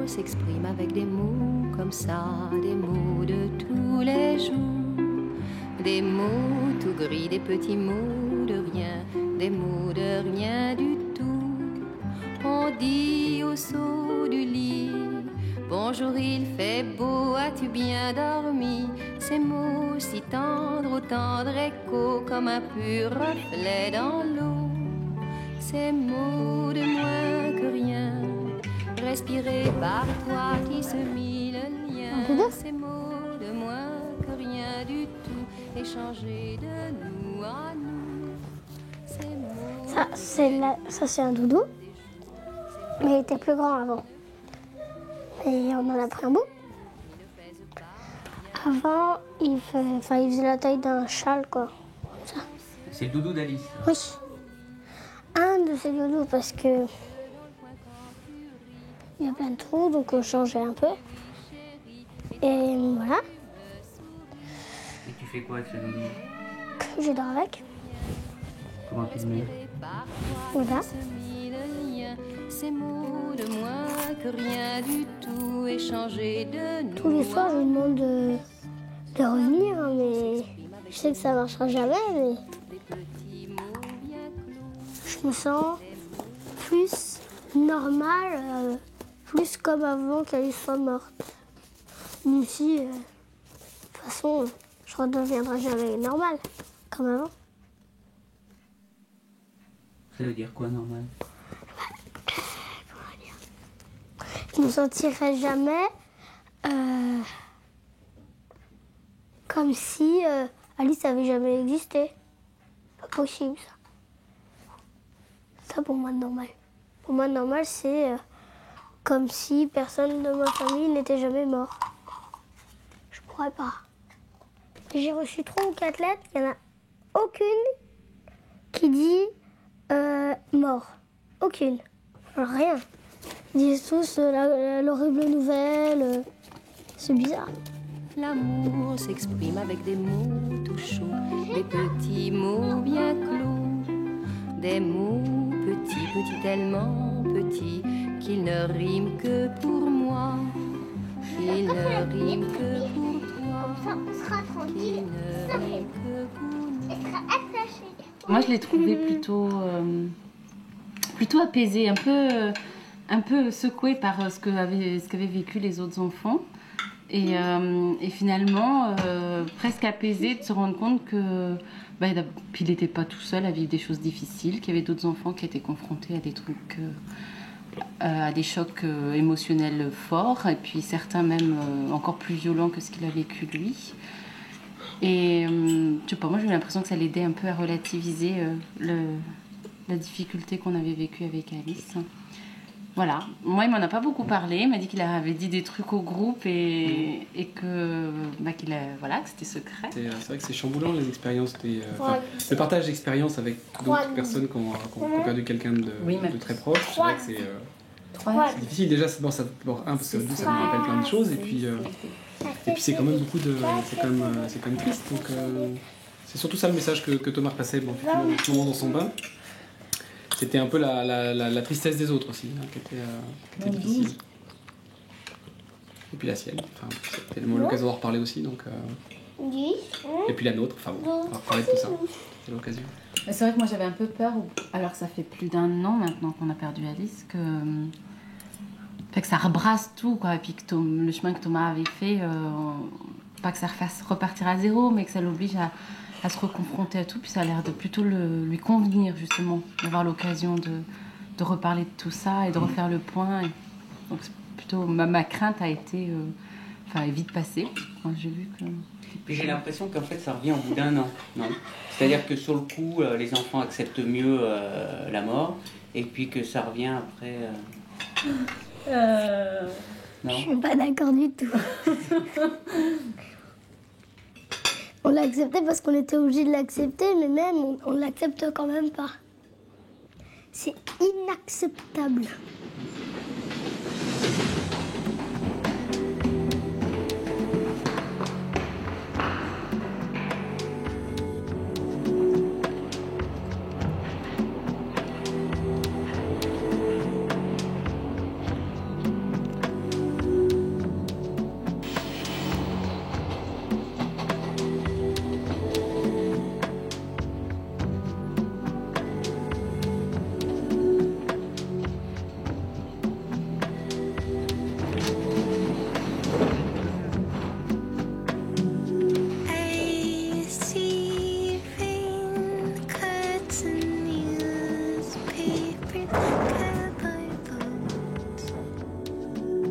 s'exprime avec des mots comme ça, des mots de tous les jours. Des mots tout gris, des petits mots de rien, des mots de rien du tout. On dit au saut du lit, bonjour, il fait beau, as-tu bien dormi? Ces mots si tendres, au tendre écho, comme un pur reflet dans l'eau. Ces mots de moins que rien, respirés par toi qui se mit le lien. Ces mots de moins que rien du tout, échangés de nous à nous. Ces mots Ça c'est un doudou, mais il était plus grand avant. Et on en a pris un bout. Avant, il faisait la taille d'un châle, quoi. Comme ça. C'est le doudou d'Alice. Oui. Un de ces doudous, parce que il y a plein de trous, donc on changeait un peu. Et voilà. Et tu fais quoi avec ce doudou? Je dors avec. Comment tu le mets? Voilà. Ces mots de moins que rien du tout, échangés de nous. Tous les soirs, je lui demande de revenir, hein, mais je sais que ça marchera jamais, mais je me sens plus normale, plus comme avant qu'elle soit morte. Même si, de toute façon, je ne redeviendrai jamais normale, comme avant. Ça veut dire quoi, normal? Je ne me sentirai jamais comme si Alice n'avait jamais existé. Pas possible, ça. Ça, pour moi, normal. Pour moi, normal, c'est comme si personne de ma famille n'était jamais mort. Je pourrais pas. J'ai reçu 3 ou 4 lettres, il n'y en a aucune qui dit mort. Aucune. Rien. Ils disent tous l'horrible nouvelle. C'est bizarre. L'amour s'exprime avec des mots tout chauds, des petits mots bien clos, des mots petits, petits, tellement petits qu'ils ne riment que pour moi, qu'ils ne riment que pour toi, Comme ça, on sera qu'ils tranquille. ne riment que pour nous. Elle sera attachée. Moi, je l'ai trouvé plutôt apaisé, un peu secoué par ce qu'avaient vécu les autres enfants. Et finalement, presque apaisé de se rendre compte qu'il n'était pas tout seul à vivre des choses difficiles, qu'il y avait d'autres enfants qui étaient confrontés à des trucs, à des chocs émotionnels forts, et puis certains même encore plus violents que ce qu'il a vécu lui. Et je sais pas, moi j'ai eu l'impression que ça l'aidait un peu à relativiser la difficulté qu'on avait vécue avec Alice. Voilà, moi il m'en a pas beaucoup parlé, il m'a dit qu'il avait dit des trucs au groupe et que que c'était secret. C'est vrai que c'est chamboulant les expériences, le partage d'expériences avec d'autres personnes qui ont perdu quelqu'un de très proche. C'est vrai que c'est difficile déjà, parce que ça me rappelle plein de choses et puis c'est quand même c'est quand même triste. Donc c'est surtout ça le message que Thomas repassait tout le monde dans son bain. C'était un peu la tristesse des autres aussi, qui était difficile. Et puis la sienne. Enfin, c'était l'occasion d'en reparler aussi. Donc, et puis la nôtre. Enfin bon, on va reparler de tout ça. C'était l'occasion. Mais c'est vrai que moi j'avais un peu peur, alors que ça fait plus d'1 an maintenant qu'on a perdu Alice, que ça rebrasse tout, quoi. Et puis que le chemin que Thomas avait fait, pas que ça refasse repartir à zéro, mais que ça l'oblige à se reconfronter à tout, puis ça a l'air de plutôt lui convenir justement, d'avoir l'occasion de reparler de tout ça et de refaire le point. Et donc c'est plutôt ma crainte a été est vite passée quand j'ai vu que... Puis j'ai l'impression qu'en fait ça revient au bout d'1 an, non? C'est-à-dire que sur le coup les enfants acceptent mieux la mort et puis que ça revient après... Non. Je suis pas d'accord du tout. On l'a accepté parce qu'on était obligé de l'accepter, mais même on l'accepte quand même pas. C'est inacceptable.